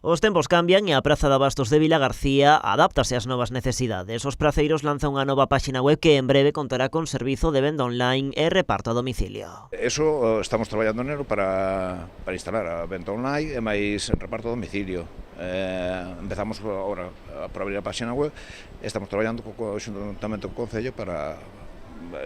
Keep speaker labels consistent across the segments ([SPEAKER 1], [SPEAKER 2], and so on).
[SPEAKER 1] Os tempos cambian e a Praza de Abastos de Vilagarcía adáptase ás novas necesidades. Os praceiros lanzan unha nova páxina web que en breve contará con servizo de venda online e reparto a domicilio.
[SPEAKER 2] Eso estamos traballando nelo para instalar a venta online e máis reparto a domicilio. Empezamos agora por abrir a páxina web e estamos traballando xuntamente co Concello para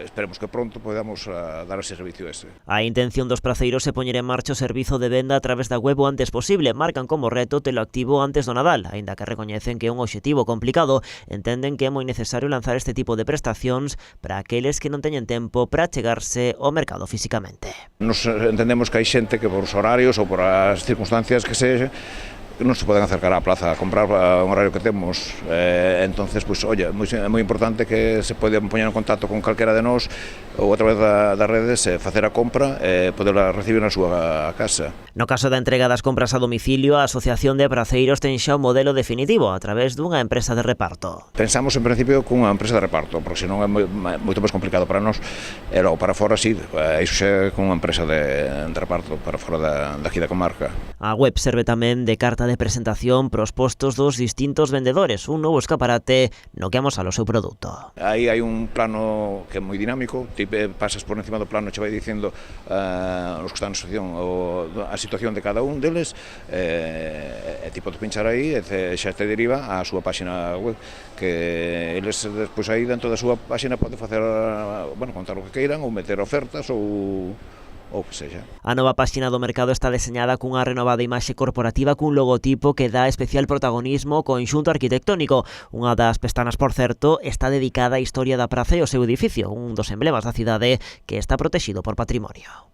[SPEAKER 2] esperemos que pronto podamos dar ese servicio ese.
[SPEAKER 1] A intención dos praceiros é poñer en marcha o servizo de venda a través da web o antes posible. Marcan como reto telo activo antes do Nadal, aínda que recoñecen que é un obxectivo complicado. Entenden que é moi necesario lanzar este tipo de prestacións para aqueles que non teñen tempo para chegarse ao mercado físicamente.
[SPEAKER 2] Nos entendemos que hai xente que por os horarios ou por as circunstancias que sexa non se poden acercar á plaza a comprar a un horario que temos. Entonces, pues, oye, é moi importante que se poden poñer en contacto con calquera de nós ou a través das redes facer a compra e poderla recibir na súa casa.
[SPEAKER 1] No caso da entrega das compras a domicilio, a Asociación de Praceiros ten xa o modelo definitivo a través dunha empresa de reparto.
[SPEAKER 2] Pensamos en principio cunha empresa de reparto, porque senón é moito máis complicado para nós, e logo para fora sí, iso xa é cunha empresa de reparto para fora daqui da comarca.
[SPEAKER 1] A web serve tamén de carta de presentación para os postos dos distintos vendedores, un novo escaparate no que amosar o seu produto.
[SPEAKER 2] Aí hai un plano que é moi dinámico, pasas por encima do plano e che vai dicindo os que están na asociación a situación de cada un deles e ti podes pinchar aí e xa te deriva á súa páxina web que eles despois aí dentro da súa páxina poden facer, contar o que queiran ou meter ofertas ou que sexa.
[SPEAKER 1] A nova páxina do mercado está deseñada cunha renovada imaxe corporativa cun logotipo que dá especial protagonismo ao conxunto arquitectónico. Unha das pestanas, por certo, está dedicada á historia da praza e ao seu edificio, un dos emblemas da cidade que está protexido por patrimonio.